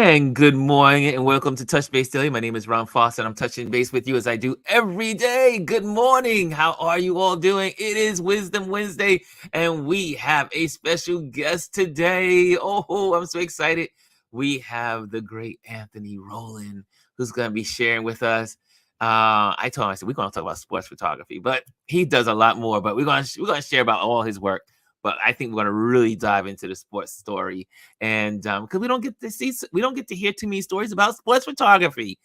And good morning and welcome to Touch Base Daily. My name is Ron Foster and I'm touching base with you as I do every day. Good morning. How are you all doing? It is Wisdom Wednesday and we have a special guest today. Oh, I'm so excited. We have the great Anthony Roland who's going to be sharing with us. I told him, I said, we're going to talk about sports photography, but he does a lot more, but we're going to share about all his work. But I think we're going to really dive into the sports story and because we don't get to hear too many stories about sports photography,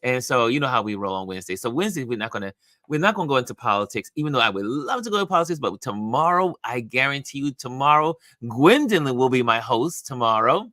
and so you know how we roll on Wednesday. So Wednesday we're not gonna go into politics, even though I would love to go to politics. But tomorrow, I guarantee you, tomorrow Gwendolyn will be my host tomorrow.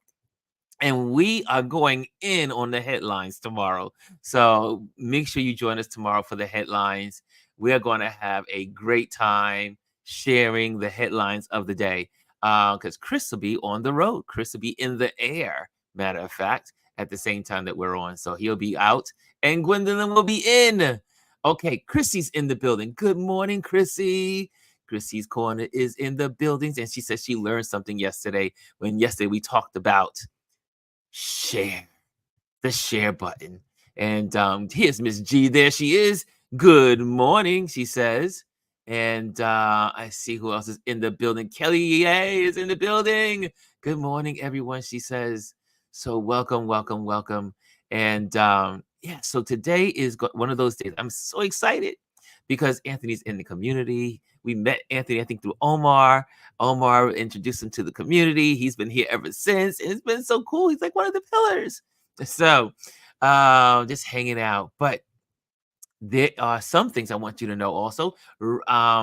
And we are going in on the headlines tomorrow. So make sure you join us tomorrow for the headlines. We are going to have a great time sharing the headlines of the day because Chris will be on the road. Chris will be in the air, matter of fact, at the same time that we're on. So he'll be out and Gwendolyn will be in. Okay, Chrissy's in the building. Good morning, Chrissy. Chrissy's Corner is in the buildings. And she says she learned something yesterday when yesterday we talked about share, the share button. And here's Miss G. There she is. Good morning, she says. And I see who else is in the building. Kelly Yay is in the building. Good morning, everyone, she says. So welcome, welcome, welcome. And yeah, so today is one of those days. I'm so excited because Anthony's in the community. We met Anthony, I think, through Omar. Omar introduced him to the community. He's been here ever since. It's been so cool. He's like one of the pillars. So just hanging out. But there are some things I want you to know also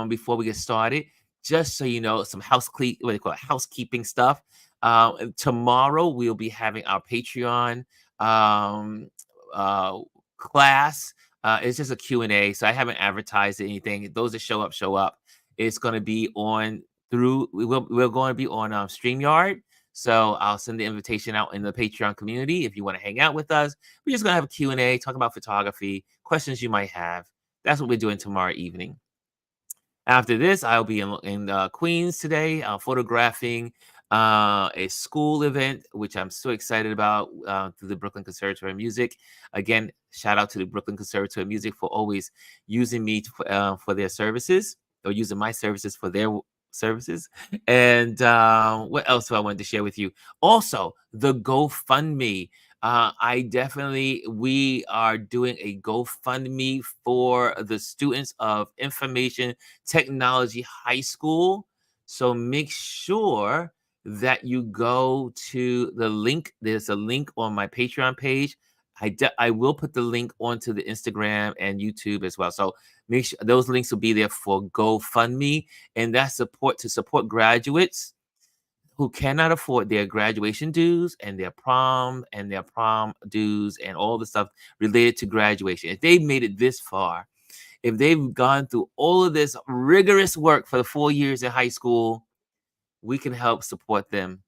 before we get started. Just so you know, some what do you call it, housekeeping stuff. Tomorrow we'll be having our Patreon um, uh, class. It's just a Q&A, so I haven't advertised anything. Those that show up, show up. It's going to be on we're going to be on StreamYard. So I'll send the invitation out in the Patreon community if you want to hang out with us. We're just going to have a Q&A, talk about photography, questions you might have. That's what we're doing tomorrow evening. After this, I'll be in Queens today, photographing a school event, which I'm so excited about through the Brooklyn Conservatory of Music. Again, shout out to the Brooklyn Conservatory of Music for always using me for their services, or using my services for their services. And what else do I want to share with you? Also, the GoFundMe. We are doing a GoFundMe for the students of Information Technology High School. So make sure that you go to the link. There's a link on my Patreon page. I will put the link onto the Instagram and YouTube as well. So make sure those links will be there for GoFundMe, and that's to support graduates who cannot afford their graduation dues and their prom dues and all the stuff related to graduation. If they've made it this far, if they've gone through all of this rigorous work for the 4 years in high school, we can help support them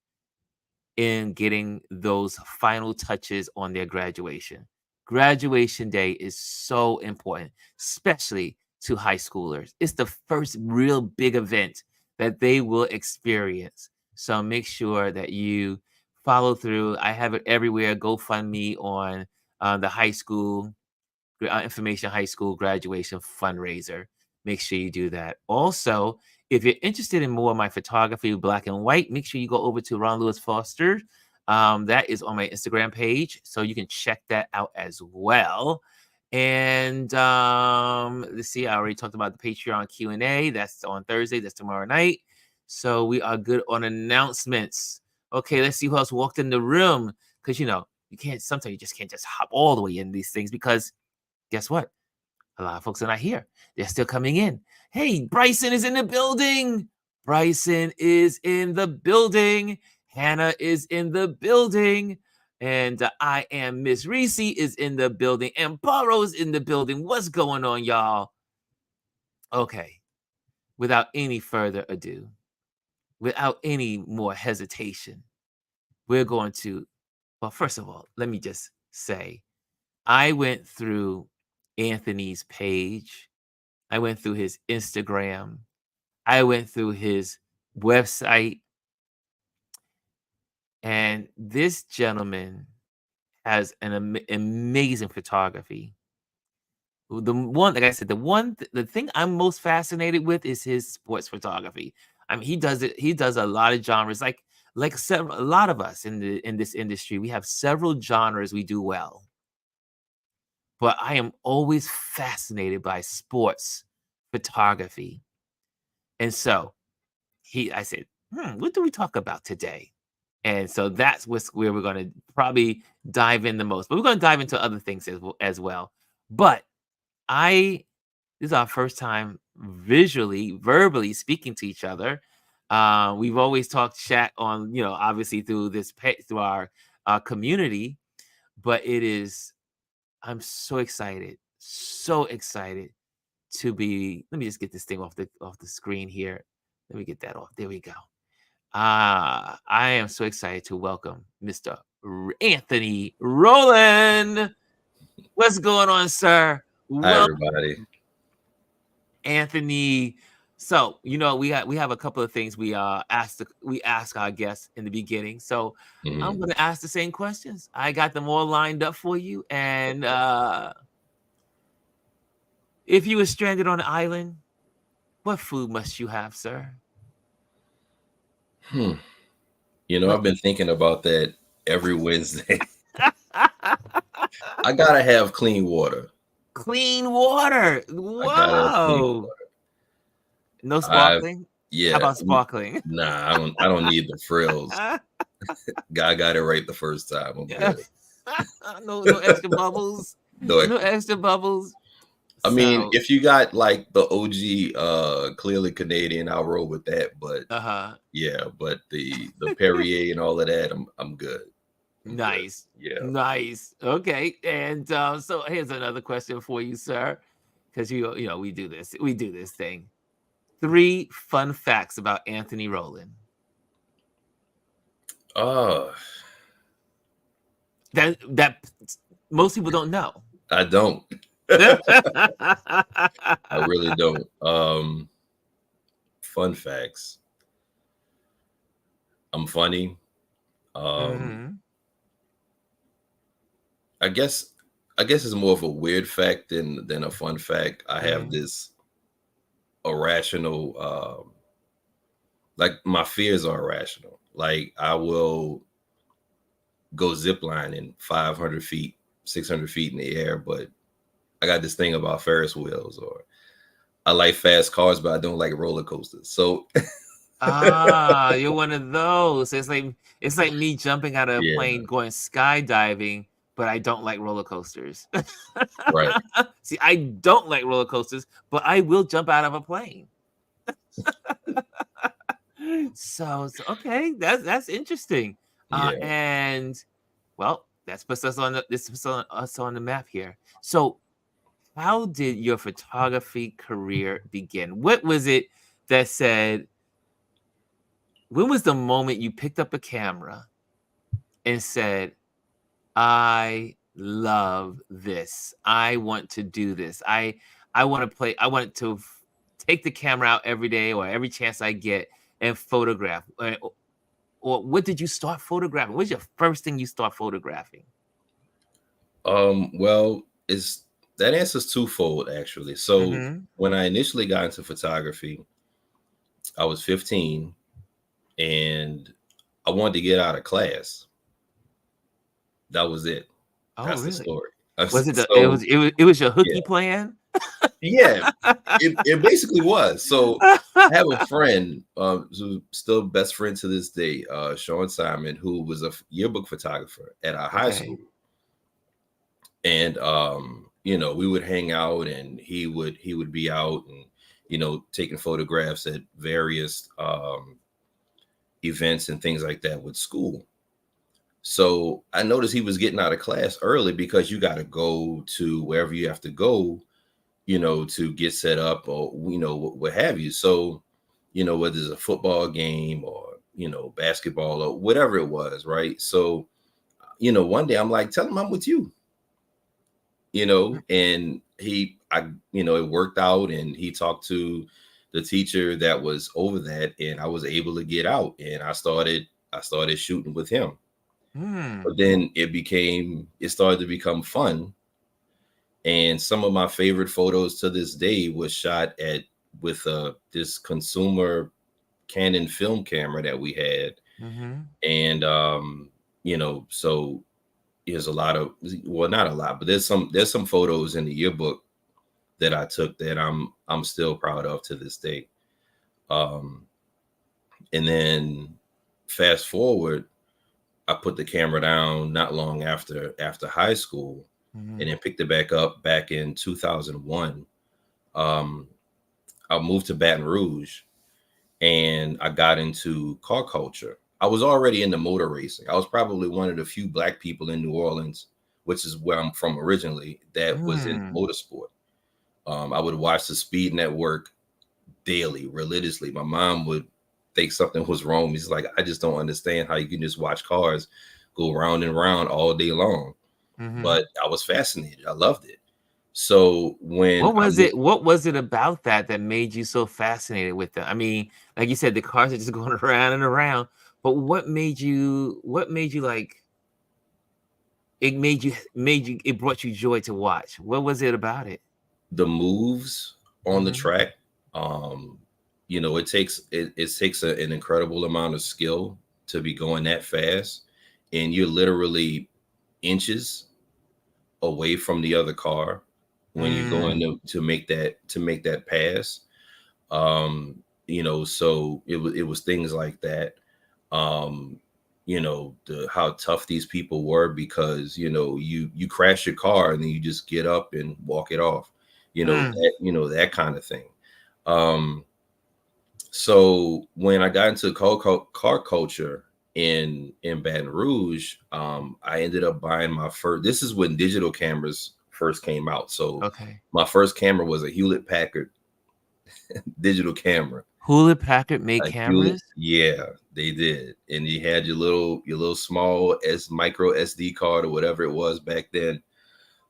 in getting those final touches on their graduation. Graduation day is so important, especially to high schoolers. It's the first real big event that they will experience. So make sure that you follow through. I have it everywhere. GoFundMe on the high school, Information High School graduation fundraiser. Make sure you do that. Also, if you're interested in more of my photography, black and white, make sure you go over to Ron Lewis Foster. That is on my Instagram page, so you can check that out as well. And let's see, I already talked about the Patreon Q&A. That's on Thursday. That's tomorrow night. So we are good on announcements. Okay, let's see who else walked in the room. Because, sometimes you just can't just hop all the way in these things because guess what? A lot of folks are not here. They're still coming in. Hey, Bryson is in the building. Bryson is in the building. Hannah is in the building. And I am Miss Reese is in the building. And Burrow's in the building. What's going on, y'all? Okay. Without any further ado, without any more hesitation, we're going to, well, first of all, let me just say, I went through Anthony's page. I went through his Instagram. I went through his website. And this gentleman has an amazing photography. The one, like I said, the thing I'm most fascinated with is his sports photography. I mean, he does it. He does a lot of genres, like several, a lot of us in this industry. We have several genres we do well, but I am always fascinated by sports photography. And so I said, what do we talk about today? And so that's where we're going to probably dive in the most. But we're going to dive into other things as well. But this is our first time verbally speaking to each other. We've always talked chat on, obviously through through our community, but I'm so excited to be. Let me just get this thing off the screen here. Let me get that off. There we go. I am so excited to welcome Mr. Anthony Roland. What's going on, sir? Hi, everybody. Anthony. So, we have a couple of things we ask our guests in the beginning. So I'm going to ask the same questions. I got them all lined up for you. And if you were stranded on an island, what food must you have, sir? I've been thinking about that every Wednesday. I gotta have clean water. Clean water. Whoa. No sparkling? Yeah. How about sparkling? Nah, I don't need the frills. Guy got it right the first time. I'm good. No extra bubbles. No extra bubbles. I mean, if you got like the OG clearly Canadian, I'll roll with that. But yeah, but the Perrier and all of that, I'm good. Nice. Good. Yeah. Nice. Okay. And so here's another question for you, sir. Because we do this thing. 3 fun facts about Anthony Roland. That most people don't know. I don't. I really don't. Fun facts. I'm funny. I guess it's more of a weird fact than a fun fact. I have this irrational, like my fears are irrational. Like I will go ziplining 500 feet, 600 feet in the air, but I got this thing about Ferris wheels, or I like fast cars, but I don't like roller coasters. So you're one of those. It's like me jumping out of a plane going skydiving, but I don't like roller coasters. Right. See, I don't like roller coasters, but I will jump out of a plane. So okay, that's interesting. And well, that puts us on the map here. So how did your photography career begin? What was it that said, when was the moment you picked up a camera and said, I love this. I want to do this. I want to take the camera out every day or every chance I get and photograph. Or what did you start photographing? What was your first thing you start photographing? Well, that answer's twofold, actually. So when I initially got into photography, I was 15 and I wanted to get out of class. That was it. That's really the story. Was it was your hooky plan? Yeah, it basically was. So I have a friend who's still best friend to this day, Sean Simon, who was a yearbook photographer at our high school. And we would hang out, and he would be out and taking photographs at various events and things like that with school. So I noticed he was getting out of class early because you got to go to wherever you have to go, to get set up or, what have you. So, whether it's a football game or, basketball or whatever it was. Right. So, one day I'm like, tell him I'm with you, and it worked out, and he talked to the teacher that was over that, and I was able to get out, and I started shooting with him. Hmm. But then it started to become fun. And some of my favorite photos to this day was shot with this consumer Canon film camera that we had. Mm-hmm. And so there's a lot of, well, not a lot, but there's some photos in the yearbook that I took that I'm still proud of to this day. Um, and then fast forward, I put the camera down not long after high school, and Mm-hmm. then picked it back up back in 2001. Um, I moved to Baton Rouge, and I got into car culture. I was already into motor racing. I was probably one of the few Black people in New Orleans, which is where I'm from originally, that was in Mm. motorsport. I would watch the Speed Network daily, religiously. My mom would think something was wrong. He's like, I just don't understand how you can just watch cars go round and round all day long. Mm-hmm. But I was fascinated. I loved it. So when What I was moved, it? What was it about that made you so fascinated with them? I mean, like you said, the cars are just going around and around. But what made you? What made you like? It brought you joy to watch. What was it about it? the moves on the Mm-hmm. track, um, it takes an incredible amount of skill to be going that fast, and you're literally inches away from the other car when you're going Mm. to make that pass. um so it was things like that. um the how tough these people were, because you crash your car and then you just get up and walk it off, Mm. that kind of thing. um so when I got into car culture in Baton Rouge, I ended up buying my first. This is when digital cameras first came out. So Okay. my first camera was a Hewlett Packard digital camera. Hewlett Packard made A Hewlett, cameras. yeah, they did. And you had your little small S micro SD card or whatever it was back then.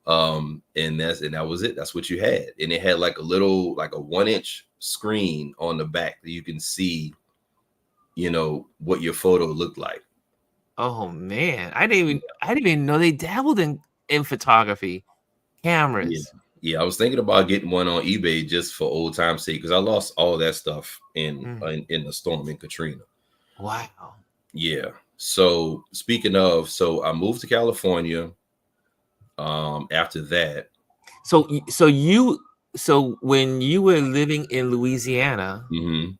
And that was it. That's what you had. And it had like a 1-inch screen on the back that you can see, what your photo looked like. Oh man, I didn't even know they dabbled in photography Yeah. cameras. Yeah, I was thinking about getting one on eBay just for old time's sake, because I lost all that stuff in, Mm. in the storm in Katrina. Wow. Yeah. So speaking of, so I moved to California. After that, So so when you were living in Louisiana, mhm.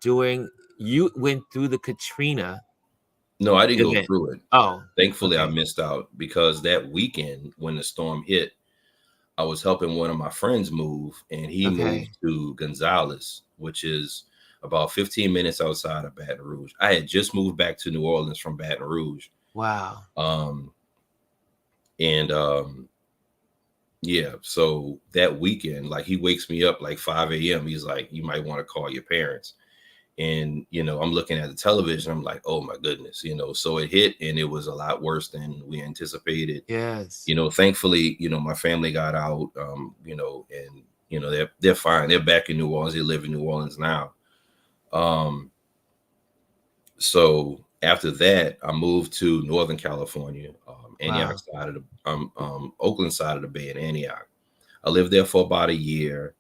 during you went through the Katrina No, I didn't go event. through it. Oh, Thankfully, I okay. missed out, because that weekend when the storm hit, I was helping one of my friends move, and he moved Okay. to Gonzales, which is about 15 minutes outside of Baton Rouge. I had just moved back to New Orleans from Baton Rouge. Wow. Um, and Yeah, so that weekend, like, he wakes me up like 5 a.m. He's like, you might want to call your parents. And I'm looking at the television, I'm like, oh my goodness. So it hit, and it was a lot worse than we anticipated. Yes. Thankfully, my family got out, and they're fine. They're back in New Orleans. They live in New Orleans now. um so after that, I moved to Northern California, Antioch Wow. side of the Oakland side of the Bay in Antioch. I lived there for about a year,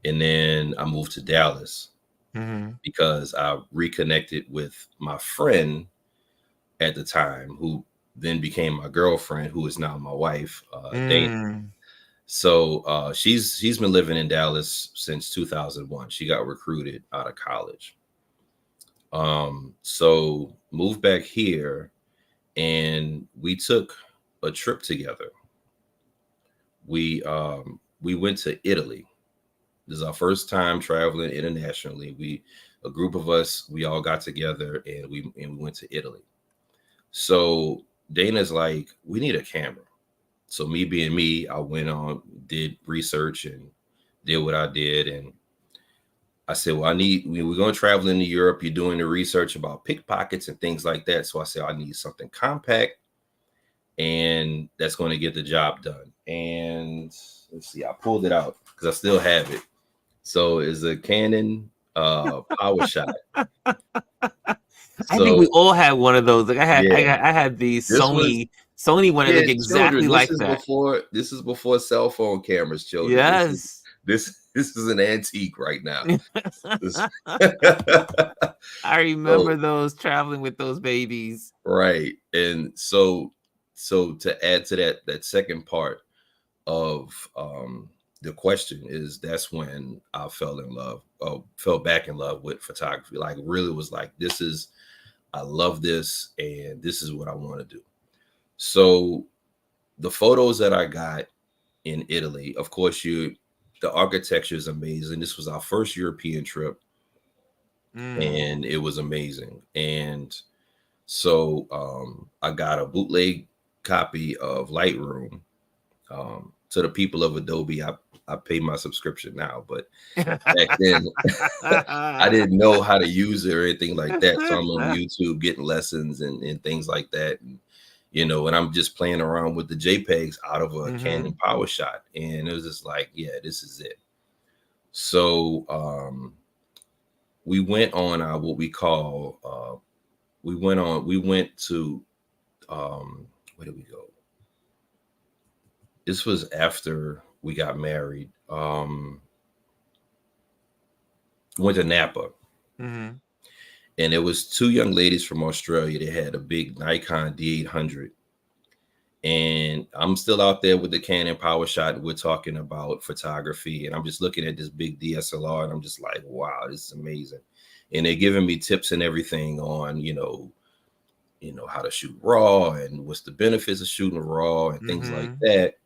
and then I moved to Dallas Mm-hmm. because I reconnected with my friend at the time, who then became my girlfriend, who is now my wife, Dana. Mm. So she's been living in Dallas since 2001. She got recruited out of college. So moved back here, and we took a trip together. We went to Italy. This is our first time traveling internationally. A group of us, we all got together, and we went to Italy. So Dana's like, we need a camera. So me being me, I went on, did research, and did what I did. And I said, well, we're going to travel into Europe. You're doing the research about pickpockets and things like that. So I said, I need something compact and that's going to get the job done. And let's see, I pulled it out because I still have it. So it's a Canon Power Shot. I think So we all had one of those. Like yeah, I had the this was Sony one that yeah, looked children. exactly like that. This is before cell phone cameras, children. Yes. This is an antique right now. This, I so remember those traveling with those babies. right, and so to add to that second part of the question is that's when I fell back in love with photography. Like really was like I love this and this is what I want to do. So the photos that I got in Italy, of course, the architecture is amazing. This was our first European trip, and it was amazing. And so I got a bootleg copy of Lightroom. To the people of Adobe, I pay my subscription now, but back then I didn't know how to use it or anything like that. So I'm on YouTube getting lessons and things like that. And and I'm just playing around with the JPEGs out of a Canon PowerShot. And it was just like, yeah, this is it. So we went on what we call we went to where did we go? This was after we got married. Went to Napa. And it was two young ladies from Australia. They had a big Nikon D800. And I'm still out there with the Canon PowerShot. We're talking about photography. And I'm just looking at this big DSLR. And I'm just like, wow, this is amazing. And they're giving me tips and everything on, how to shoot RAW and what's the benefits of shooting RAW and things like that.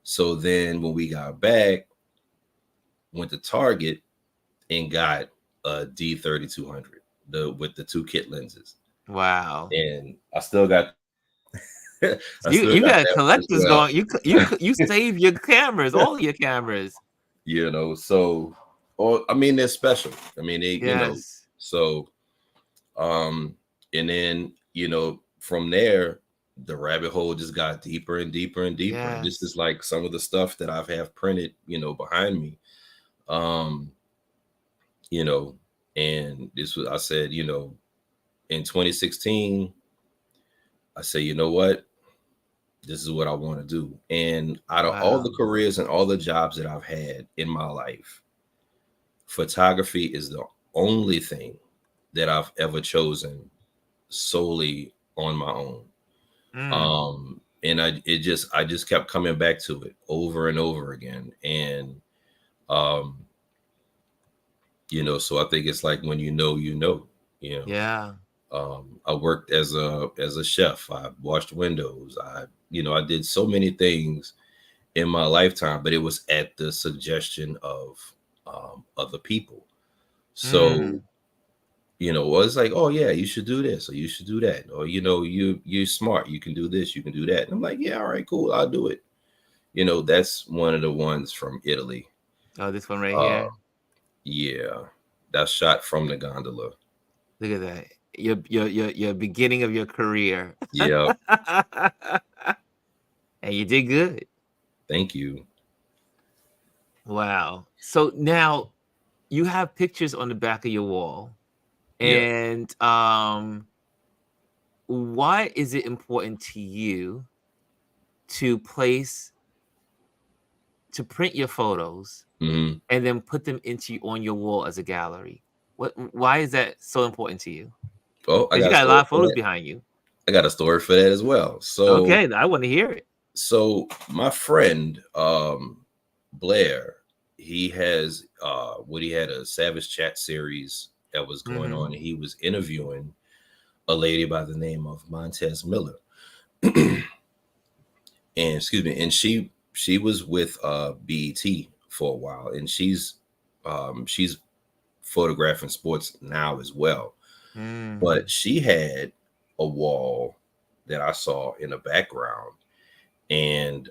So then when we got back, went to Target and got a D3200 with the 2 kit lenses. Wow. And I still got you got that collectors well. going. You save your cameras, all your cameras. So I mean they're special. I mean Yes. so and then from there the rabbit hole just got deeper and deeper and deeper. Yes. And this is like some of the stuff that I've have printed, behind me. And this was I said, in 2016, I say, you know what? This is what I want to do. And out of all the careers and all the jobs that I've had in my life, photography is the only thing that I've ever chosen solely on my own. And I just kept coming back to it over and over again. And so I think it's like when Yeah. I worked as a chef. I washed windows. I did so many things in my lifetime, but it was at the suggestion of other people. So, it's like, oh yeah, you should do this or you should do that. Or, you're smart. You can do this, you can do that. And I'm like, yeah, all right, cool. I'll do it. That's one of the ones from Italy. Oh, this one right here. Yeah. That's shot from the gondola. Look at that. Your beginning of your career. Yeah. And you did good. Thank you. Wow. So now you have pictures on the back of your wall. And why is it important to you to print your photos and then put them on your wall as a gallery? Why is that so important to you? Oh, you got a lot of photos behind you. I got a story for that as well. So okay, I want to hear it. So my friend Blair, he has he had a Savage Chat series that was going on, and he was interviewing a lady by the name of Montez Miller. And and she was with BET for a while, and she's photographing sports now as well. But she had a wall that I saw in the background, and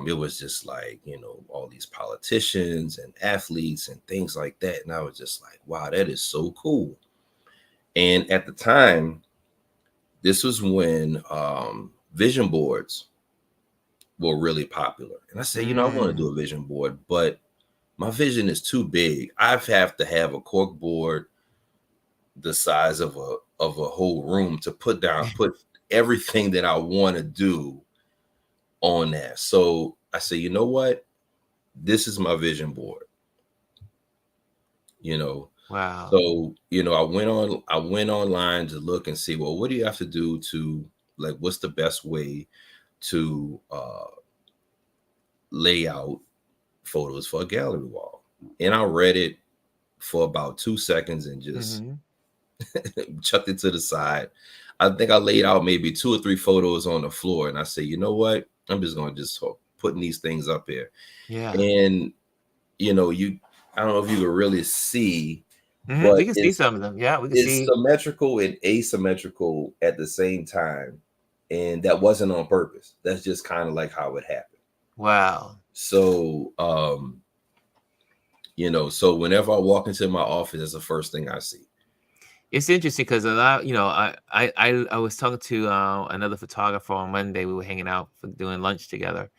it was just like, all these politicians and athletes and things like that. And I was just like, wow, that is so cool. And at the time, this was when vision boards were really popular. And I said, I want to do a vision board, but my vision is too big. I have to have a cork board the size of of a whole room to put everything that I want to do on that. So I say, you know what? This is my vision board. You know, Wow. so I went online to look and see, well, what do you have to do to, like, what's the best way to lay out photos for a gallery wall? And I read it for about 2 seconds and just chucked it to the side. I think I laid out maybe 2 or 3 photos on the floor, and I say, you know what? I'm just going to just start putting these things up here. Yeah. And I don't know if you can really see, We but can see some of them. Yeah, we can it's see. symmetrical and asymmetrical at the same time, and that wasn't on purpose. That's just kind of like how it happened. Wow. So so whenever I walk into my office, that's the first thing I see. It's interesting because a lot, I was talking to another photographer on Monday. We were hanging out for doing lunch together,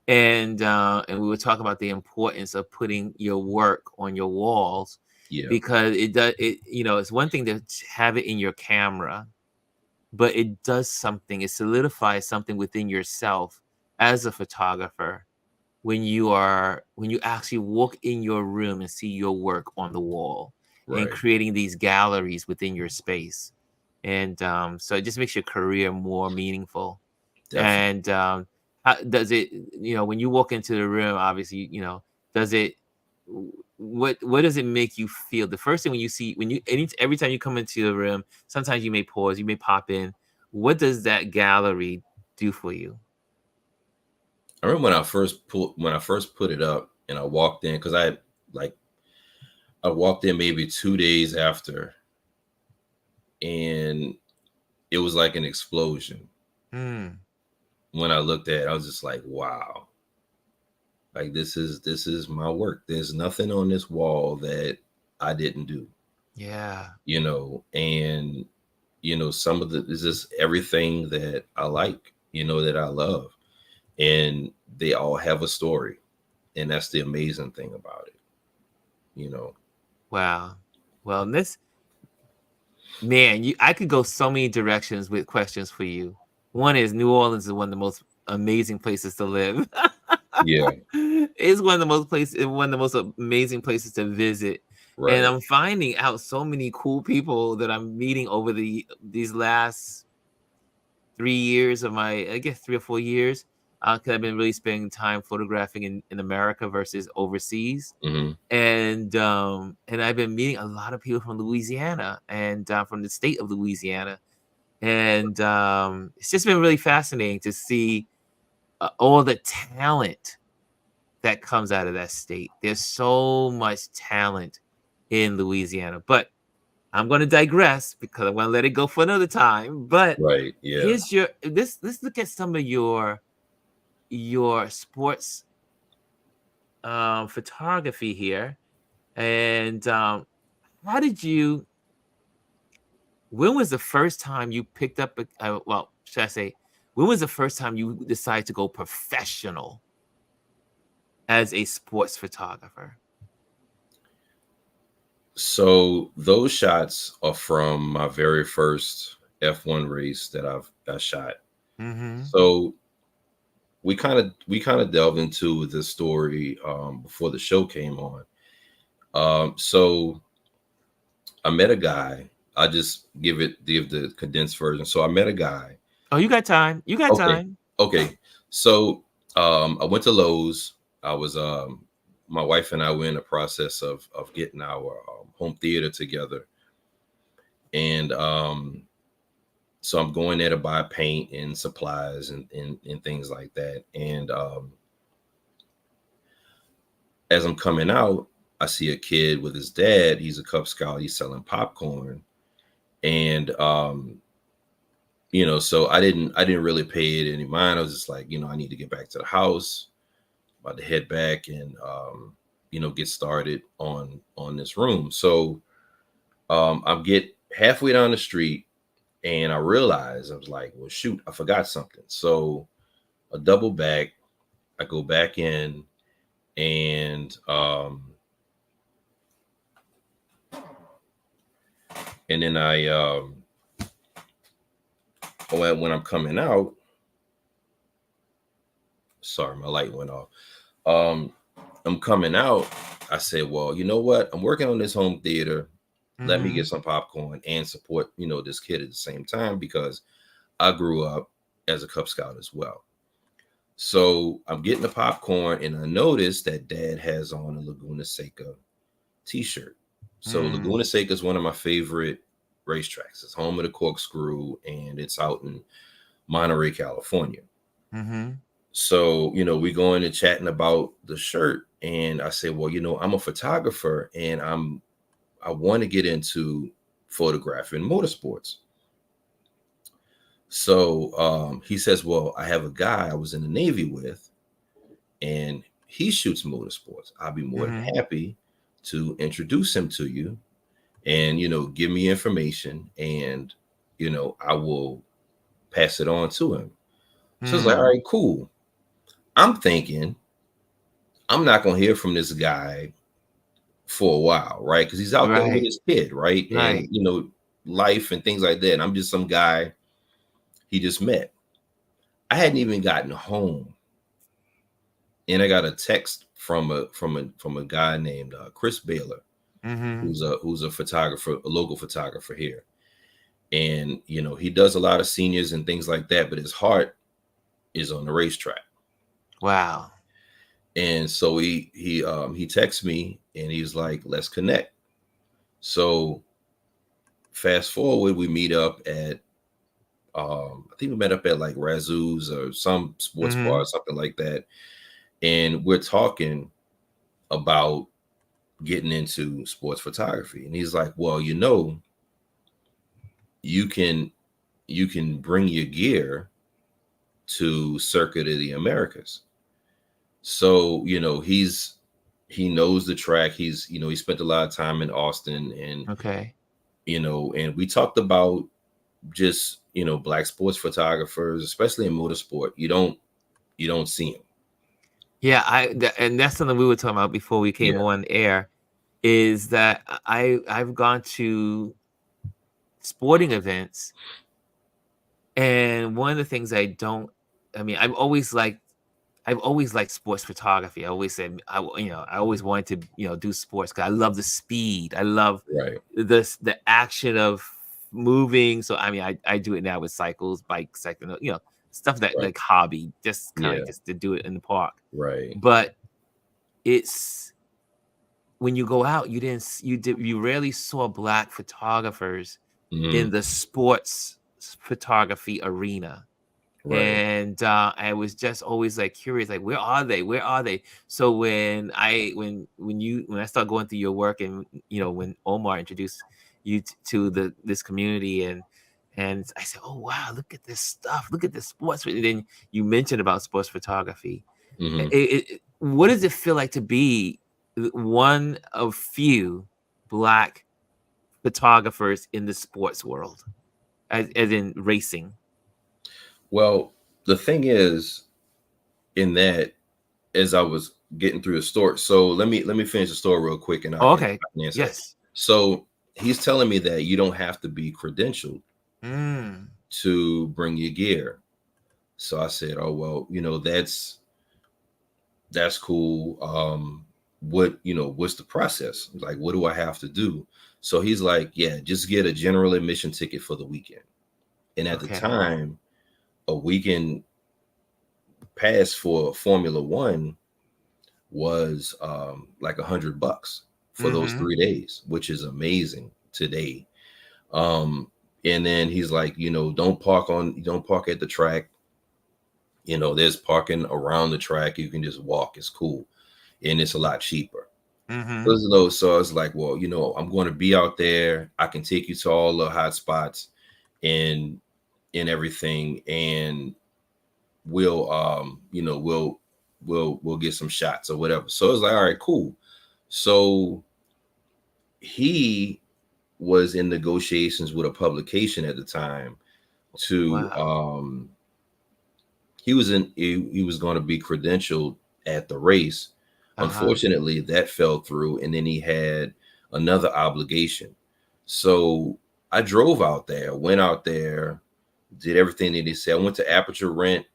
and we were talking about the importance of putting your work on your walls, Yeah, because it's one thing to have it in your camera, but it does something. It solidifies something within yourself as a photographer when you actually walk in your room and see your work on the wall, and right. creating these galleries within your space. And so it just makes your career more meaningful. Definitely. And how does it, when you walk into the room, obviously, does it, what does it make you feel? The first thing when you see, every time you come into the room, sometimes you may pause, you may pop in. What does that gallery do for you? I remember when I first put it up and I walked in, because I walked in maybe 2 days after, and it was like an explosion. Mm, When I looked at it, I was just like, wow. Like, this is my work. There's nothing on this wall that I didn't do. yeah. And some of it's just everything that I like, that I love. And they all have a story. And that's the amazing thing about it. Wow. Well, I could go so many directions with questions for you. One is New Orleans is one of the most amazing places to live. Yeah, It's one of the most amazing places to visit. And right. I'm finding out so many cool people that I'm meeting over these last 3 years of I guess 3 or 4 years. Because I've been really spending time photographing in America versus overseas. Hmm. And I've been meeting a lot of people from Louisiana, and from the state of Louisiana. And it's just been really fascinating to see all the talent that comes out of that state. There's so much talent in Louisiana, but I'm going to digress because I want to let it go for another time. But Right. Yeah. here's let's look at some of your sports photography here. And how did you? When was the first time you picked up well, should I say, when was the first time you decided to go professional as a sports photographer? So those shots are from my very first F1 race that I shot. Mm-hmm. So we kind of delved into the story before the show came on. So I met a guy. I just give the condensed version. So I met a guy. Oh, you got time. You got Okay. time. Okay. So I went to Lowe's. I was my wife and I were in the process of getting our home theater together. And so I'm going there to buy paint and supplies and things like that. And as I'm coming out, I see a kid with his dad. He's a Cub Scout. He's selling popcorn. And so I didn't really pay it any mind. I was just like, I need to get back to the house, about to head back and get started on this room. So I get halfway down the street and I realized, I was like, well, shoot, I forgot something. So I double back, I go back in, and then I when I'm coming out, sorry, my light went off. Um, I'm coming out. I said, well, you know what? I'm working on this home theater. Let me Mm-hmm. get some popcorn and support, this kid at the same time, because I grew up as a Cub Scout as well. So I'm getting the popcorn, and I noticed that Dad has on a Laguna Seca t-shirt. So Mm. Laguna Seca is one of my favorite racetracks. It's home of the corkscrew, and it's out in Monterey, California. Mm-hmm. So, we going and chatting about the shirt, and I said, well, I'm a photographer, and I want to get into photographing motorsports. So he says, well, I have a guy I was in the Navy with, and he shoots motorsports. I'll be more than Mm-hmm. happy to introduce him to you, and give me information, and I will pass it on to him. So it's like, all Mm. right, cool. I'm thinking I'm not gonna hear from this guy for a while, right? Because he's out there with Right. his kid, right? And Right. life and things like that. And I'm just some guy he just met. I hadn't even gotten home, and I got a text from a guy named Chris Baylor, Mm-hmm. who's a photographer, a local photographer here. And he does a lot of seniors and things like that, but his heart is on the racetrack. Wow. And so he texts me, and he's like, let's connect. So fast forward, we meet up at I think we met up at like Razoo's or some sports bar Mm-hmm. or something like that. And we're talking about getting into sports photography. And he's like, well, you can bring your gear to Circuit of the Americas. So, he knows the track. He spent a lot of time in Austin, and Okay. and we talked about just, black sports photographers, especially in motorsport. You don't see them. Yeah, and that's something we were talking about before we came Yeah. on air, is that I've gone to sporting events, and one of the things I mean, I've always liked sports photography. I always said I always wanted to do sports because I love the speed. I love Right. the action of moving. So I mean, I do it now with cycles, bikes, stuff that Right. like hobby, just kind of Yeah. just to do it in the park. Right. But it's when you go out, you rarely saw black photographers in Mhm. the sports photography arena. Right. And I was just always like curious, like where are they? Where are they? So when I started going through your work, and when Omar introduced you to this community, and I said, oh wow, look at this stuff, look at this sports. And then you mentioned about sports photography. Mhm. What does it feel like to be one of few black photographers in the sports world, as in racing? Well, the thing is, in that, as I was getting through the story, so let me finish the story real quick, and I Oh, can, okay. I can answer that. Yes. So he's telling me that you don't have to be credentialed Mm. to bring your gear. So I said, oh well, that's cool. What's the process? Like, what do I have to do? So he's like, yeah, just get a general admission ticket for the weekend. And at the Okay. time, a weekend pass for Formula One was like $100 for those Mhm. 3 days, which is amazing today. Um, and then he's like, don't park at the track. There's parking around the track. You can just walk. It's cool, and it's a lot cheaper. Mhm. So I was like, well, I'm going to be out there. I can take you to all the hot spots and everything, and we'll get some shots or whatever. So it's like, all right, cool. So he was in negotiations with a publication at the time to Wow. he was going to be credentialed at the race. Uh-huh. Unfortunately, that fell through, and then he had another obligation. So I drove out there, went out there, did everything that he said. I went to Aperture Rent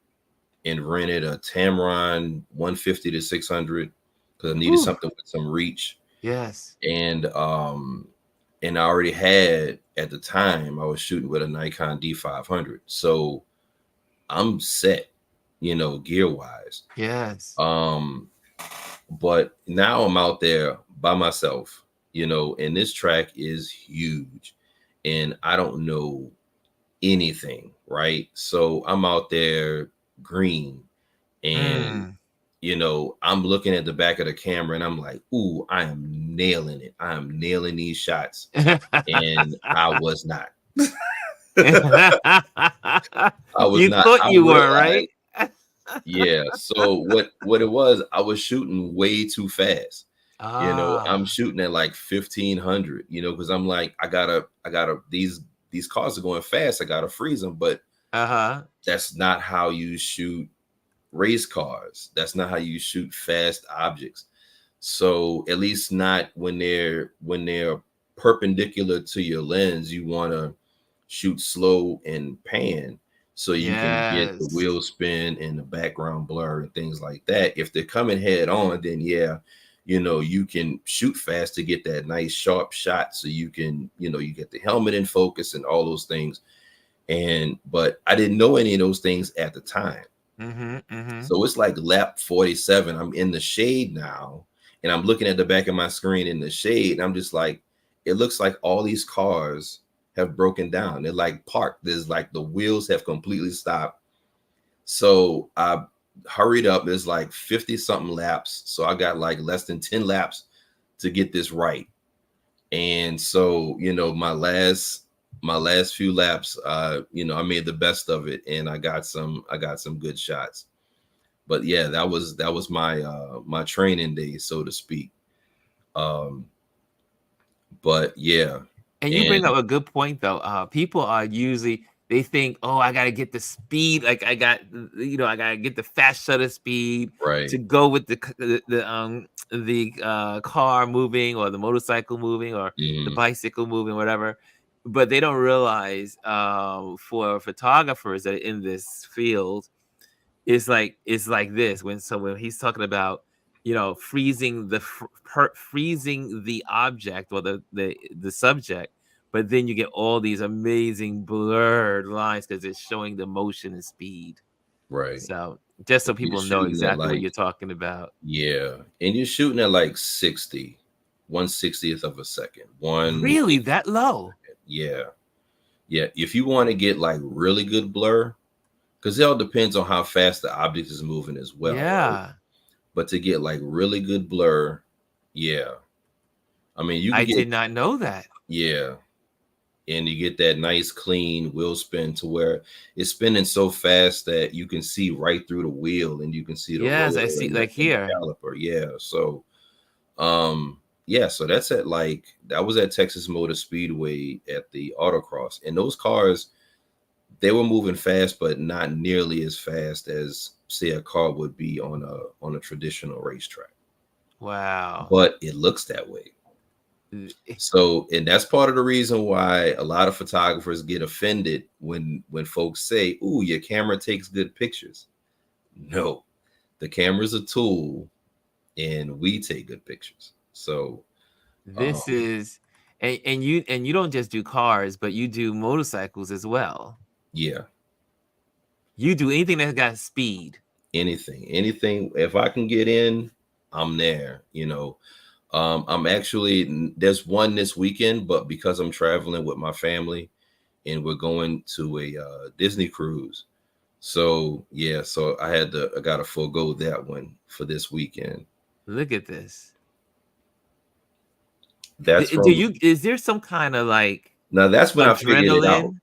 and rented a Tamron 150 to 600 because I needed Whew. something with some reach. Yes. And I already had, at the time I was shooting with a Nikon D500, so I'm set, gear wise. Yes. But now I'm out there by myself, and this track is huge, and I don't know anything, right? So I'm out there green, and Mm. I'm looking at the back of the camera and I'm like, ooh, I am nailing it. I am nailing these shots. And I was not. I was You not. thought I you were, realized, right? yeah. So what it was, I was shooting way too fast. I'm Ah. shooting at like 1500, because I'm like, I gotta these cars are going fast. I gotta freeze them, but Uh-huh. that's not how you shoot race cars. That's not how you shoot fast objects. So at least not when they're perpendicular to your lens. You want to shoot slow and pan so you can get the Yes. wheel spin and the background blur and things like that. If they're coming head on, then yeah, you can shoot fast to get that nice sharp shot so you can, you get the helmet in focus and all those things. But I didn't know any of those things at the time. Mm-hmm. Mm-hmm. So it's like lap 47. I'm in the shade now, and I'm looking at the back of my screen in the shade. And I'm just like, it looks like all these cars have broken down. They're like parked. There's like the wheels have completely stopped. So I hurried up. There's like 50 something laps. So I got like less than 10 laps to get this right. And so, my last few laps, I made the best of it, and I got some good shots. But yeah, that was my training day, so to speak. Um, but yeah, And you bring and up a good point though. People are usually they think, oh, I gotta get the speed, like I gotta get the fast shutter speed right, to go with the car moving or the motorcycle moving or the mhm, bicycle moving, whatever. But they don't realize for photographers that are in this field, it's like this when he's talking about freezing freezing the object or the subject, but then you get all these amazing blurred lines because it's showing the motion and speed. right. So just so And you're people know shooting at exactly what like, you're talking about. yeah, and you're shooting at like 60, 1/60th of a second, Really 1/80th that of a low? second. Yeah, yeah. If you want to get like really good blur, because it all depends on how fast the object is moving as well, right? Yeah, But to get like really good blur, yeah. I mean, you can I get, did not know that. yeah, and you get that nice clean wheel spin to where it's spinning so fast that you can see right through the wheel and you can see the Yes, I roller see, and the, like and the here. caliper. Yeah. So yeah, so that was at Texas Motor Speedway at the autocross. And those cars, they were moving fast, but not nearly as fast as say a car would be on a traditional racetrack. Wow. But it looks that way. So, and that's part of the reason why a lot of photographers get offended when folks say, "Ooh, your camera takes good pictures." No, the camera's a tool, and we take good pictures. So, This um, is and you don't just do cars, but you do motorcycles as well. yeah, You do anything that's got speed. anything. If I can get in, I'm there. I'm actually, there's one this weekend, but because I'm traveling with my family and we're going to a Disney cruise. So yeah, so I got to forego that one for this weekend. Look at this. That's Do from you is there some kind of like Now that's when I figured it out. adrenaline?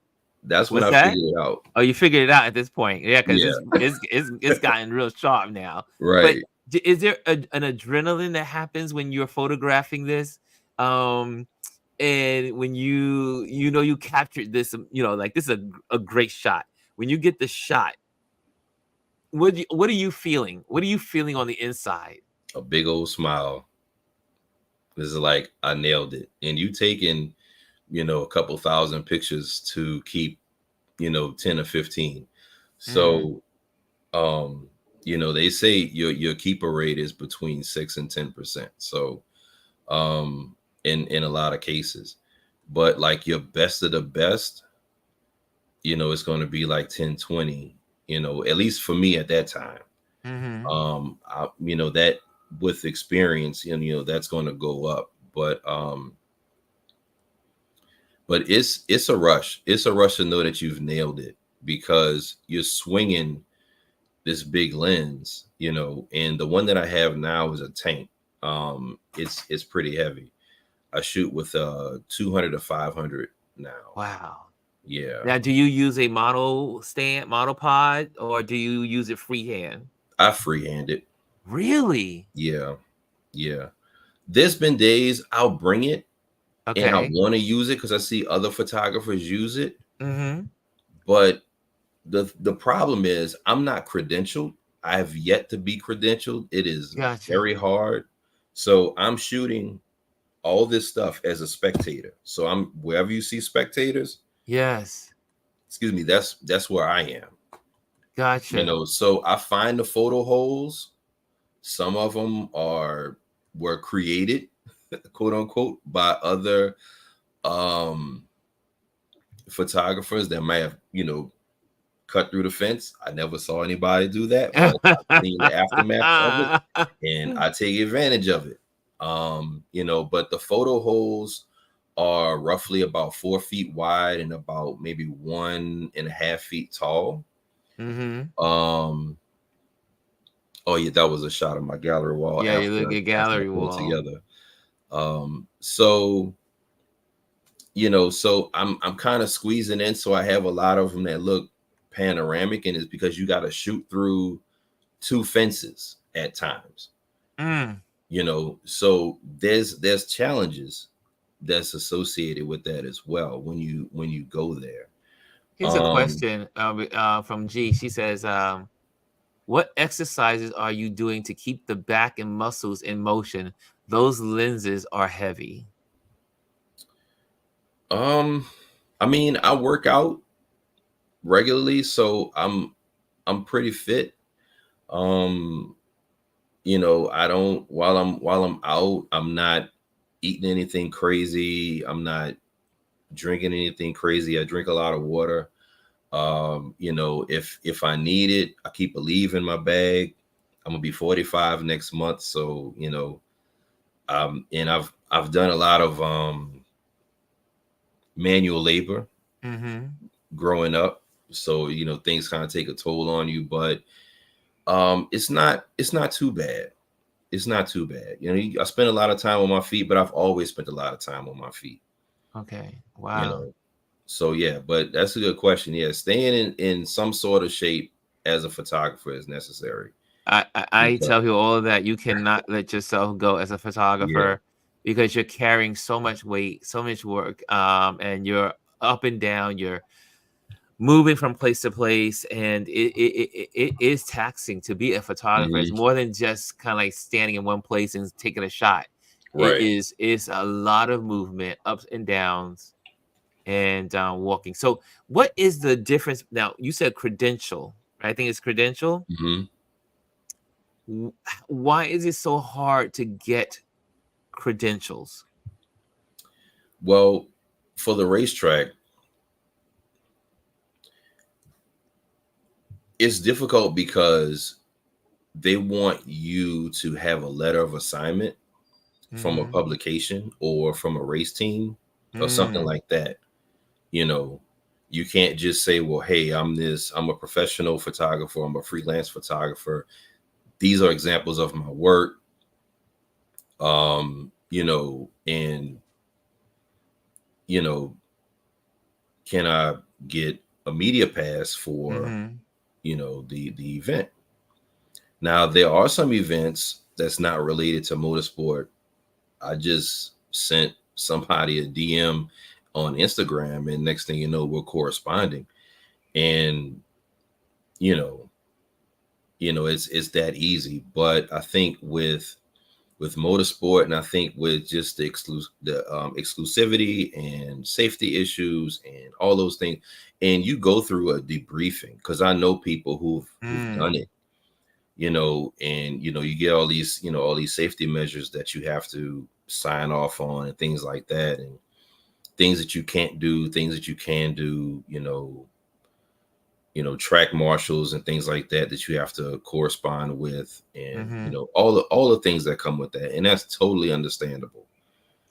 That's when What's I that? figured it out. Oh, you figured it out at this point. Yeah, because Yeah, it's gotten real sharp now. But right. is there an adrenaline that happens when you're photographing this? Um, and when you captured this, like this is a great shot. When you get the shot, what are you feeling? What are you feeling on the inside? A big old smile. This is like I nailed it. And you taking, a couple thousand pictures to keep 10 or 15. Mm. So they say your keeper rate is between 6 and 10%. So in a lot of cases, but like your best of the best, it's going to be like 10, 20, at least for me at that time. Mm-hmm. That with experience, that's going to go up. But it's a rush. It's a rush to know that you've nailed it, because you're swinging this big lens, and the one that I have now is a tank. It's pretty heavy. I shoot with 200 to 500 now. Wow. Yeah. Now, do you use a model pod, or do you use it freehand? I freehand it. Really? Yeah. Yeah. There's been days I'll bring it and I Okay. want to use it because I see other photographers use it. Mm-hmm. But the problem is I'm not credentialed. I have yet to be credentialed. It is Gotcha. very hard. So I'm shooting all this stuff as a spectator. So I'm wherever you see spectators, Yes. excuse me, that's where I am. Gotcha. So I find the photo holes. Some of them were created, quote unquote, by other photographers that might have, cut through the fence. I never saw anybody do that, but I've seen the aftermath of it, and I take advantage of it. But the photo holes are roughly about 4 feet wide and about maybe 1.5 feet tall. Mm-hmm. Oh yeah, that was a shot of my gallery wall Yeah, you look at after I gallery put it wall. together. So so I'm kind of squeezing in, so I have a lot of them that look panoramic, and it's because you got to shoot through 2 fences at times. Mm. So there's challenges that's associated with that as well when you go there. Here's a Um, question from G. She says, what exercises are you doing to keep the back and muscles in motion? Those lenses are heavy. I mean, I work out regularly, so I'm pretty fit. Um, I don't while I'm out, I'm not eating anything crazy. I'm not drinking anything crazy. I drink a lot of water. If I need it, I keep a leave in my bag. I'm gonna be 45 next month, so and I've done a lot of manual labor Mm-hmm. growing up, so things kind of take a toll on you, but it's not too bad. It's not too bad. I spend a lot of time on my feet, but I've always spent a lot of time on my feet. Okay. You Wow. know, so yeah, but that's a good question. Yeah, staying in some sort of shape as a photographer is necessary. I Because, tell you all of that. You cannot let yourself go as a yeah. photographer because you're carrying so much weight, so much work, and you're up and down. You're moving from place to place, and it is taxing to be a photographer. It's Mhm. more than just kind of like standing in one place and taking a shot. Right. It's a lot of movement, ups and downs, and walking. So, what is the difference? Now, you said credential, right? I think it's credential. Hmm. Why is it so hard to get credentials? Well, for the racetrack, it's difficult because they want you to have a letter of assignment from a Mm-hmm. publication or from a race team or something Mm. like that. You know, you can't just say, well, hey, I'm a professional photographer, I'm a freelance photographer. These are examples of my work. And you know, can I get a media pass for, Mm-hmm. the event? Now there are some events that's not related to motorsport. I just sent somebody a DM on Instagram, and next thing you know, we're corresponding. And you know, it's that easy. But I think with motorsport, and I think with just the exclusivity and safety issues and all those things, and you go through a debriefing, because I know people who've done it, and you get all these, all these safety measures that you have to sign off on and things like that, and things that you can't do, things that you can do, track marshals and things like that you have to correspond with, and all the things that come with that, and that's totally understandable.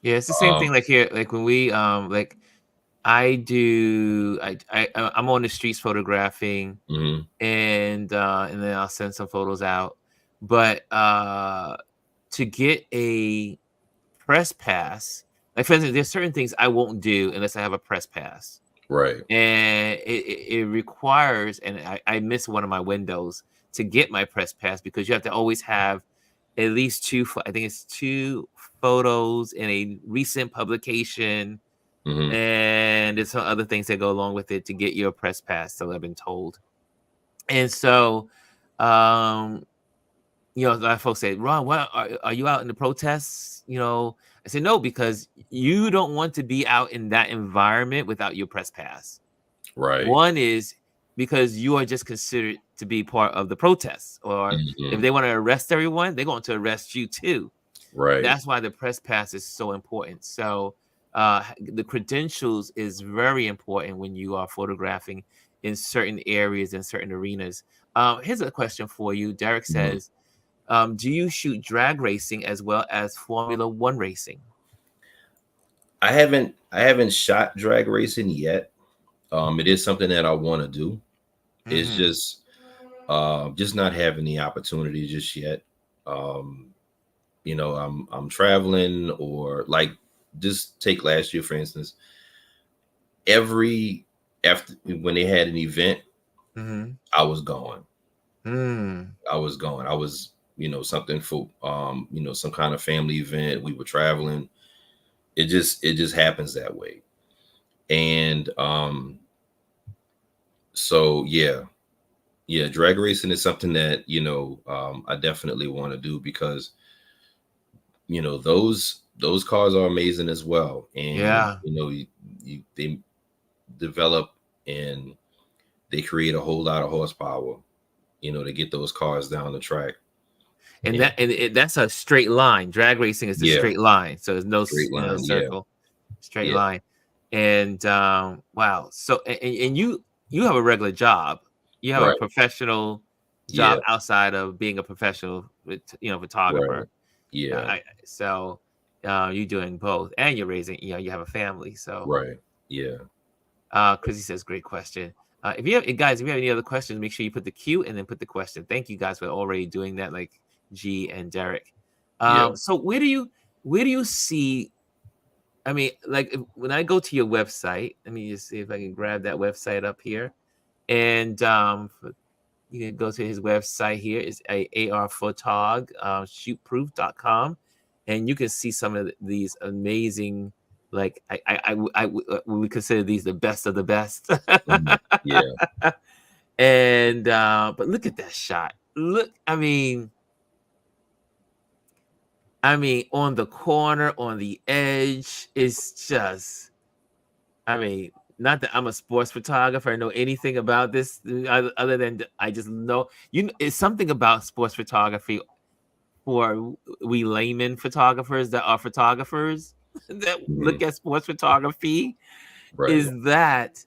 Yeah, it's the same thing like here, like when we like I'm on the streets photographing, Mhm. and then I'll send some photos out. But to get a press pass, like for instance, there's certain things I won't do unless I have a press pass. Right. And it requires, and I miss one of my windows to get my press pass, because you have to always have at least I think it's 2 photos in a recent publication, Mhm. and there's some other things that go along with it to get your press pass, so I've been told. And so, a lot of folks say, "Ron, what are you out in the protests?" I said, "No, because you don't want to be out in that environment without your press pass. Right. One is because you are just considered to be part of the protests, or if Mhm. they want to arrest everyone, they're going to arrest you too. Right. That's why the press pass is so important. So the credentials is very important when you are photographing in certain areas and certain arenas. Here's a question for you. Derek Mhm. says, do you shoot drag racing as well as Formula One racing? I haven't shot drag racing yet. It is something that I want to do. It's Hmm. just not having the opportunity just yet. Um, I'm traveling, or like, just take last year for instance. Every After when they had an event, Hmm. I was gone. Mm. I was gone. I was, something for some kind of family event. We were traveling. It just happens that way. And so yeah, drag racing is something that I definitely want to do, because those cars are amazing as well, and Yeah. they develop, and they create a whole lot of horsepower, to get those cars down the track. And And that's a straight line. Drag racing is the yeah, straight line, so there's no straight line. Yeah, circle, straight yeah, line. And wow, so and you have a regular job, you have a right, professional yeah, job outside of being a professional, right, photographer. yeah, So you're doing both, and you're raising, you have a family. So right, yeah, Chrissy says, great question. If you have guys, if you have any other questions, make sure you put the Q and then put the question. Thank you guys for already doing that, like G and Derek. yeah. So where do you see? I mean, like when I go to your website, let me just see if I can grab that website up here. And you can go to his website here. It's arphotog, shootproof.com. And you can see some of these amazing, like we consider these the best of the best. Mhm. Yeah, And but look at that shot. Look, I mean, on the corner, on the edge, it's just, I mean, not that I'm a sports photographer, I know anything about this, other than I just know, it's something about sports photography for we layman photographers that are photographers that mhm, look at sports photography, right, is that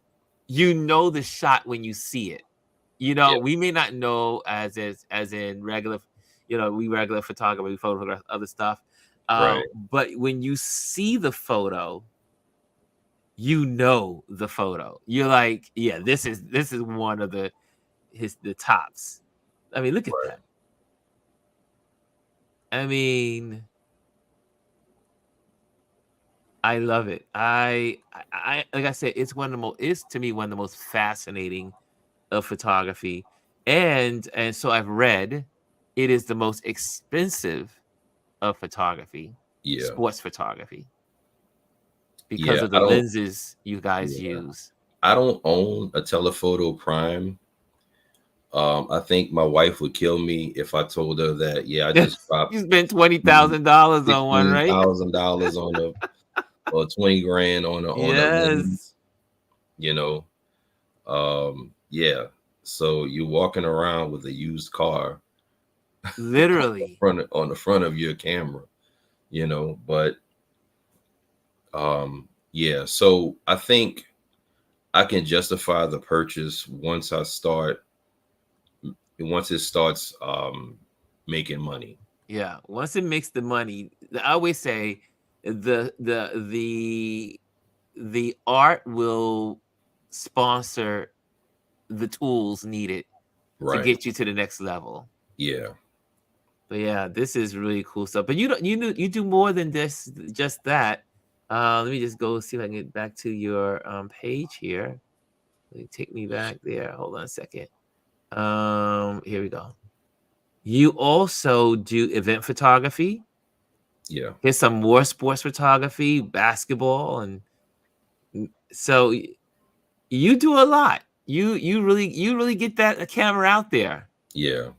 the shot when you see it. yeah, We may not know as in regular, we regular photographer, we photograph other stuff. right, But when you see the photo, the photo. You're like, yeah, this is one of the tops. I mean, look at right, that. I mean, I love it. I like I said, it's to me one of the most fascinating of photography. And so I've read it is the most expensive of photography, yeah, sports photography, because yeah. of the I don't. lenses you guys Yeah, use. I don't own a telephoto prime. I think my wife would kill me if I told her that. Yeah, I just dropped You spent $20,000 on one, right? $16,000 on a, or 20 grand on a lens. Yes. You know, Yeah. So you're walking around with a used car Literally. on the front of your camera, but yeah. So I think I can justify the purchase once it starts making money. Yeah. Once it makes the money, I always say the the the the art will sponsor the tools needed to Right. get you to the next level. Yeah. But yeah, this is really cool stuff. But you do more than this, just that. Let me just go see if I can get back to your page here. Take me back there. Hold on a second. Here we go. You also do event photography. Yeah. Here's some more sports photography, basketball, and so you do a lot. You really get that camera out there. Yeah.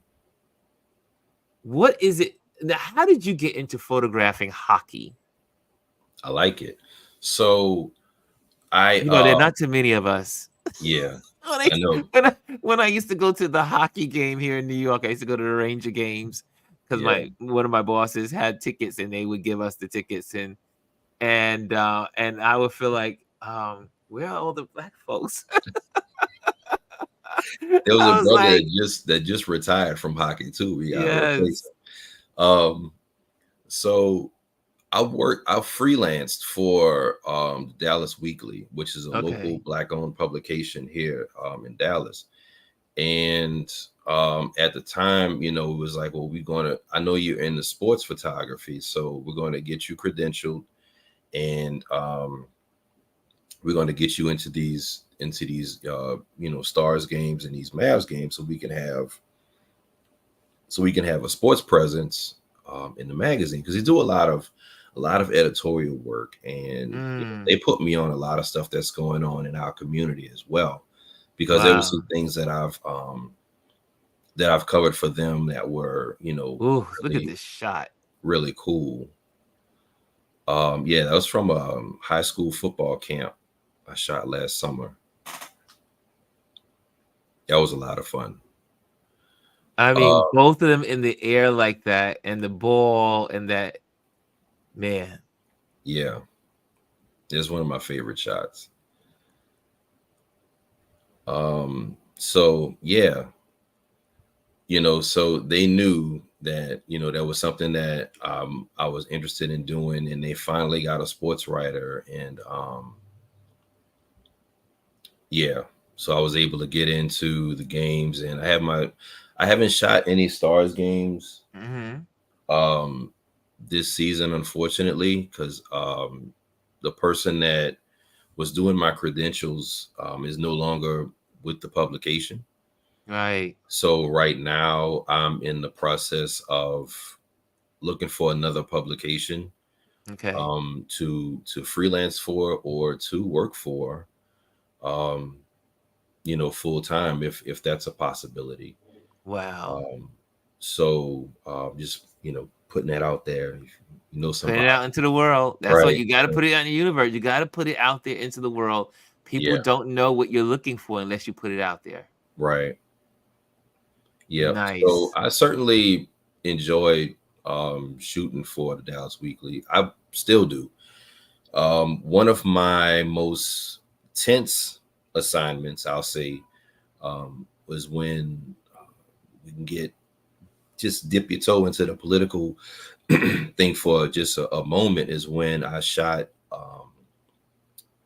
What is it? Now, how did you get into photographing hockey? I like it. So I There are not too many of us. yeah, when I I know. when I used to go to the hockey game here in New York, I used to go to the Ranger games because Yeah. my one of my bosses had tickets and they would give us the tickets and I would feel like where are all the black folks? There was a I was brother like, that just retired from hockey too. We gotta replace yes, him. So I freelanced for Dallas Weekly, which is a local okay, black owned publication here in Dallas. And at the time, it was like, well, I know you're in the sports photography, so we're going to get you credentialed, and we're going to get you into these Stars games and these Mavs games, so we can have a sports presence in the magazine, because they do a lot of editorial work, and mm, they put me on a lot of stuff that's going on in our community as well, because there were wow, some things that I've covered for them that were ooh, look at really this shot. really cool. Yeah, that was from a high school football camp I shot last summer. That was a lot of fun. I mean, Uh, both of them in the air like that, and the ball, and that man. yeah, it's one of my favorite shots. So yeah, so they knew that was something that I was interested in doing, and they finally got a sports writer, and yeah, so I was able to get into the games, and I haven't shot any Stars games Hmm. um this season, unfortunately, because the person that was doing my credentials is no longer with the publication. Right. So right now I'm in the process of looking for another publication Okay. to freelance for, or to work for, um full time, if that's a possibility. Wow. um so just putting that out there, if you know Putting somebody. it out into the world. That's what Right. you got to put it out in the universe. You got to put it out there into the world. People Yeah. don't know what you're looking for unless you put it out there. Right. Yep. So Nice. I certainly enjoyed shooting for the Dallas Weekly. I still do. One of my most tense assignments, I'll say, was when we can just dip your toe into the political thing for just a moment, is when I shot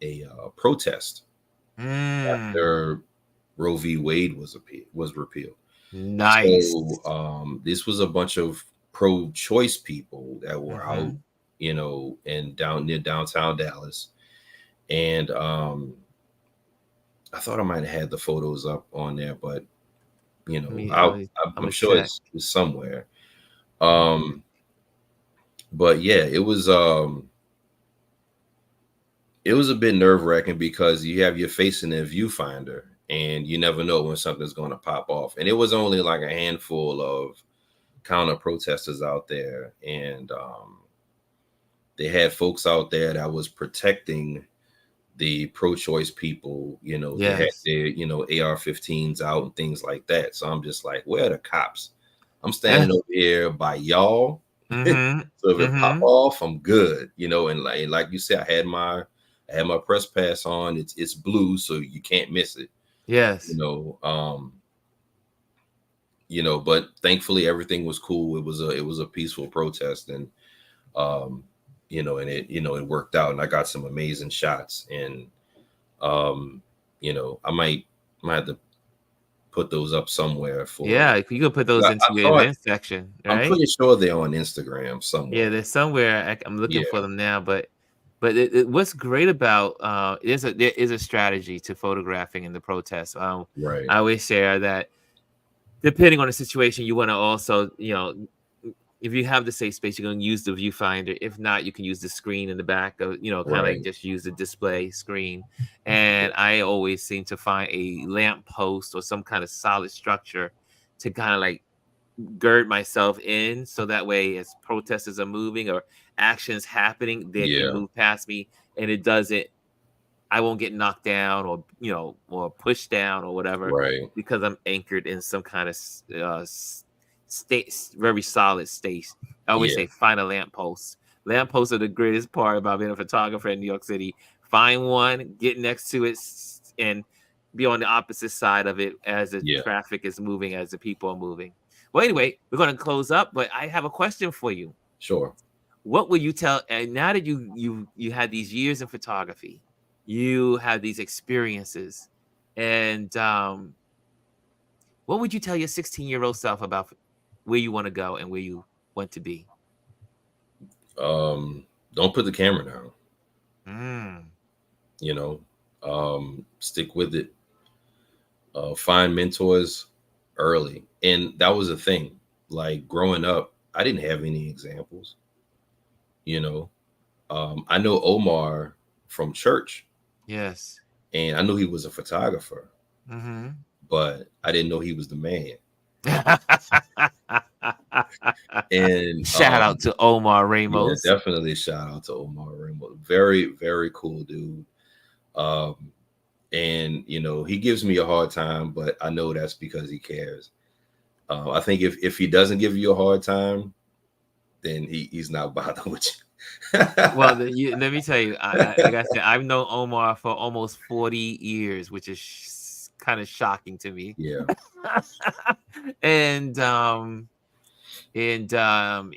a protest Mm, after Roe v. Wade was repealed. nice. So this was a bunch of pro-choice people that were out, Hmm. and down near downtown Dallas. And I thought I might have had the photos up on there, but Let me, I'm I'm gonna sure check. it's somewhere. Mhm. Um, but yeah, it was a bit nerve-wracking, because you have your face in the viewfinder, and you never know when something's going to pop off. And it was only like a handful of counter protesters out there, and they had folks out there that was protecting the pro-choice people, they had Yes. their, AR-15s out and things like that. So I'm just like, where are the cops? I'm standing over here by y'all. Mm-hmm. So if it pop Mm-hmm. off, I'm good, and like you said, I had my press pass on. It's blue, so you can't miss it. You Yes. know, um, but thankfully everything was cool. It was a peaceful protest, and um, it worked out, and I got some amazing shots, and um, I might have to put those up somewhere for. Yeah, if you could put those into I your thought event section, I'm right? pretty sure they're on Instagram Yeah, somewhere. there's somewhere I'm looking Yeah, for them now, but what's great about there is a strategy to photographing in the protests. right, I always share that depending on the situation, you want to also, if you have the safe space, you're going to use the viewfinder. If not, you can use the screen in the back of, kind of like right. just use the display screen. And I always seem to find a lamp post or some kind of solid structure to kind of like gird myself in, so that way as protesters are moving or actions happening, they can Yeah, move past me and it doesn't I won't get knocked down or or pushed down or whatever, right. because I'm anchored in some kind of state, very solid state. I always Yeah, say find a lamppost. Lampposts are the greatest part about being a photographer in New York City. Find one, get next to it, and be on the opposite side of it as the yeah. traffic is moving, as the people are moving. Well, anyway, we're going to close up, but I have a question for you. Sure. What would you tell? And now that you had these years in photography, you had these experiences, and what would you tell your 16-year-old self about where you want to go and where you want to be? Don't put the camera down. Mm, You know, stick with it. Find mentors early, and that was a thing. Like growing up, I didn't have any examples. You know, I know Omar from church, yes. and I knew he was a photographer, Mm-hmm. but I didn't know he was the man. And Shout out to Omar yeah, Ramos. definitely shout out to Omar Rambo. Very, very cool dude. Um, and he gives me a hard time, but I know that's because he cares. I think if he doesn't give you a hard time, then he's not bothered with you. Well, let me tell you, like I said, I've known Omar for almost 40 years, which is kind of shocking to me. Yeah, and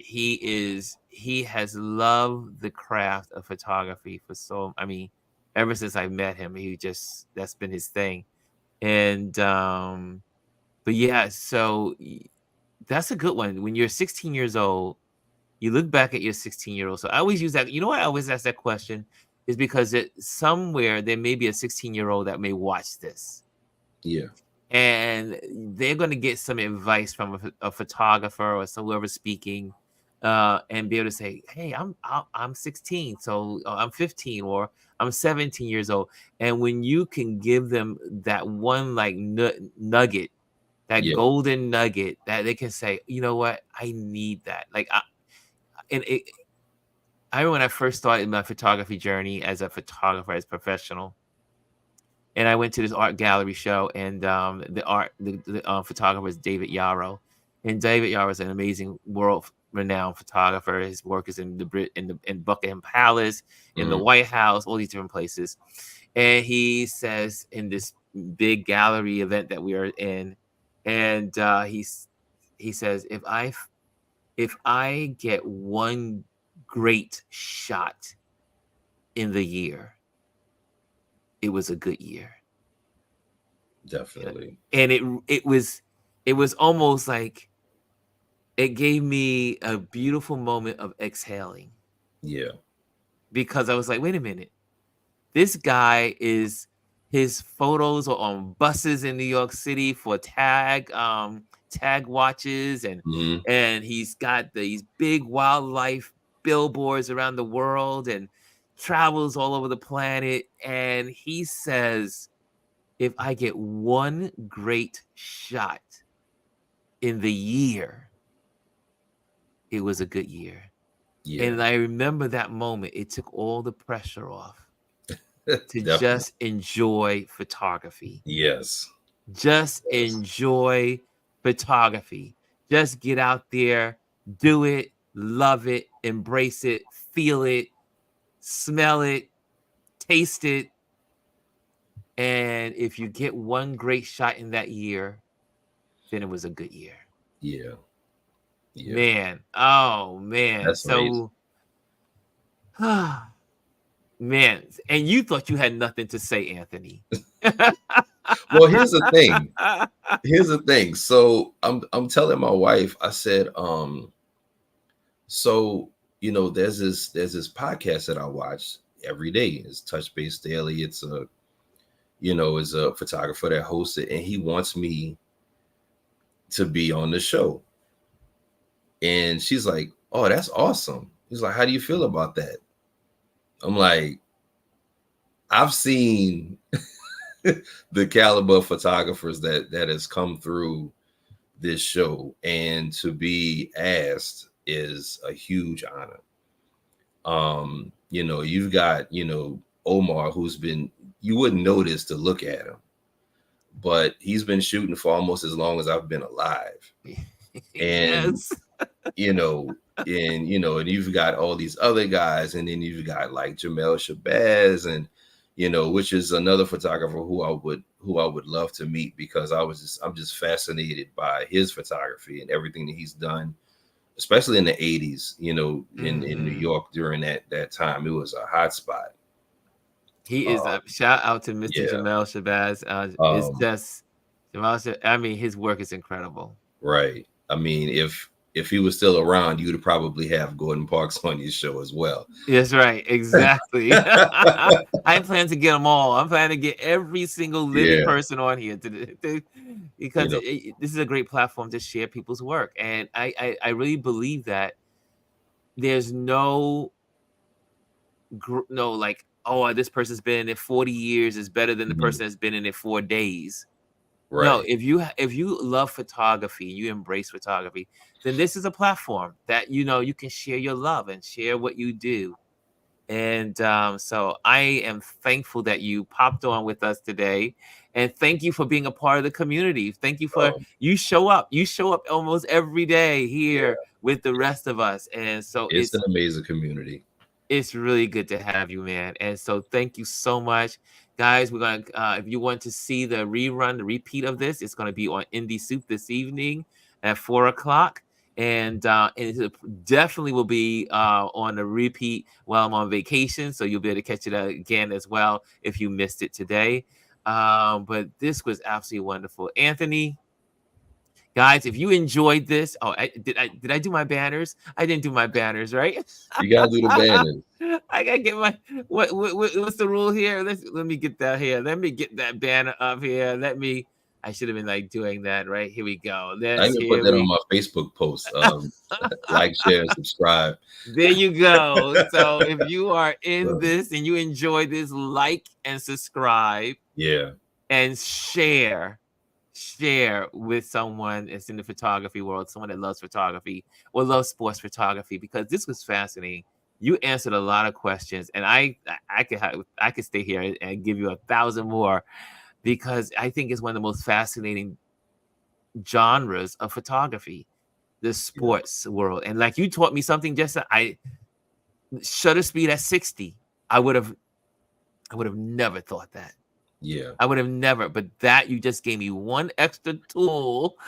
he has loved the craft of photography for ever since I met him. That's been his thing. And but yeah, so that's a good one. When you're 16 years old, you look back at your 16-year-old. So I always use that. You know why I always ask that question is because somewhere there may be a 16-year-old that may watch this, yeah, and they're going to get some advice from a photographer or whoever speaking, and be able to say, "Hey, I'm 16, so I'm 15, or I'm 17 years old." And when you can give them that one like nugget, that yeah, golden nugget, that they can say, "You know what? I need that." And I remember when I first started my photography journey as a photographer, as professional, and I went to this art gallery show, and the photographer is David Yarrow, and David Yarrow is an amazing world renowned photographer. His work is in Buckingham Palace, in the mhm, White House, all these different places. And he says in this big gallery event that we are in, and he says, if I get one great shot in the year, it was a good year. Yeah. definitely. And it was almost like it gave me a beautiful moment of exhaling, Yeah, because I was like, wait a minute. This guy is his photos are on buses in New York City for tag watches, and hmm, he's got these big wildlife billboards around the world and travels all over the planet, and he says, if I get one great shot in the year, it was a good year. yeah, And I remember that moment. It took all the pressure off. to Definitely. just enjoy photography. Yes. Just Yes. enjoy photography. Just get out there, do it, love it, embrace it, feel it, smell it, taste it. And if you get one great shot in that year, then it was a good year. Yeah. Yeah. Man. Oh, man. That's amazing. So, man. And you thought you had nothing to say, Anthony. Well, here's the thing. Here's the thing. So I'm telling my wife, I said, so there's this podcast that I watch every day. It's Touch Base Daily. It's is a photographer that hosts it, and he wants me to be on the show. And she's like, "Oh, that's awesome." He's like, "How do you feel about that?" I'm like, I've seen the caliber of photographers that has come through this show, and to be asked is a huge honor. You've got, Omar, who's been, you wouldn't notice to look at him, but he's been shooting for almost as long as I've been alive. And Yes. and you've got all these other guys, and then you've got like Jamel Shabazz, and which is another photographer who I would love to meet, because I'm just fascinated by his photography and everything that he's done, especially in the 80s, in New York during that time. It was a hot spot. He is a shout out to Mr. Yeah. Jamel Shabazz. It's just I mean, his work is incredible. Right. I mean, if he was still around, you would probably have Gordon Parks on your show as well. That's right. Exactly. I plan to get them all. I'm planning to get every single living person on here because this is a great platform to share people's work. And I really believe that there's no like, oh, this person's been in it 40 years is better than the person that's been in it 4 days. Right. No, if you love photography, you embrace photography, then this is a platform that you can share your love and share what you do. And so I am thankful that you popped on with us today, and thank you for being a part of the community. Thank you for you show up almost every day here with the rest of us, and so it's an amazing community. It's really good to have you, man. And so thank you so much. Guys, we're going to, if you want to see the repeat of this, it's going to be on Indie Soup this evening at 4 o'clock. And it definitely will be on a repeat while I'm on vacation. So you'll be able to catch it again as well if you missed it today. But this was absolutely wonderful. Anthony, guys, if you enjoyed this, did I do my banners? I didn't do my banners, right? You gotta do the banners. I gotta get my what's the rule here? Let me get that here. Let me get that banner up here. I should have been like doing that, right? Here we go. I even put that on my Facebook post. Like, share, and subscribe. There you go. So if you are in this and you enjoy this, like and subscribe. Yeah. And share with someone that's in the photography world, someone that loves photography or loves sports photography, because this was fascinating. You answered a lot of questions, and I could stay here and give you 1,000 more, because I think it's one of the most fascinating genres of photography, the sports world. And like you taught me something, just shutter speed at 60. I would have never thought that. Yeah. I would have never, but that you just gave me one extra tool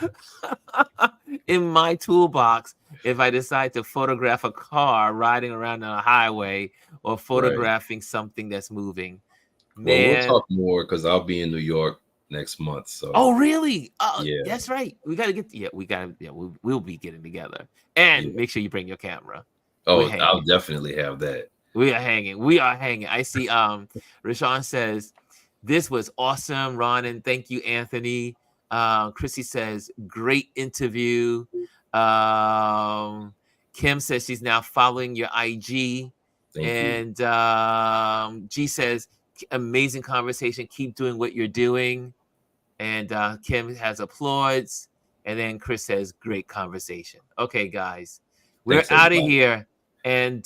in my toolbox if I decide to photograph a car riding around on a highway or photographing something that's moving. Man. Well, we'll talk more because I'll be in New York next month. So. Oh, really? Oh, yeah. That's right. We got to get. We'll be getting together, and make sure you bring your camera. Oh, I'll definitely have that. We are hanging. I see. Rashawn says, "This was awesome, Ron, and thank you, Anthony." Chrissy says, "Great interview." Kim says she's now following your IG. Thank you. G says, "Amazing conversation. Keep doing what you're doing." And Kim has applauds. And then Chris says, "Great conversation." Okay, guys, we're out of here. And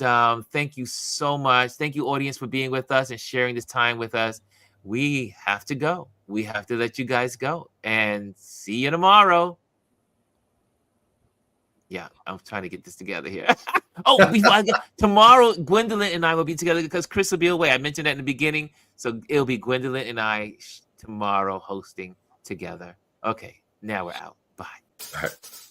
thank you so much. Thank you, audience, for being with us and sharing this time with us. We have to go. We have to let you guys go. And see you tomorrow. Yeah, I'm trying to get this together here. Oh, tomorrow, Gwendolyn and I will be together because Chris will be away. I mentioned that in the beginning. So it'll be Gwendolyn and I tomorrow hosting together. Okay, now we're out. Bye. All right.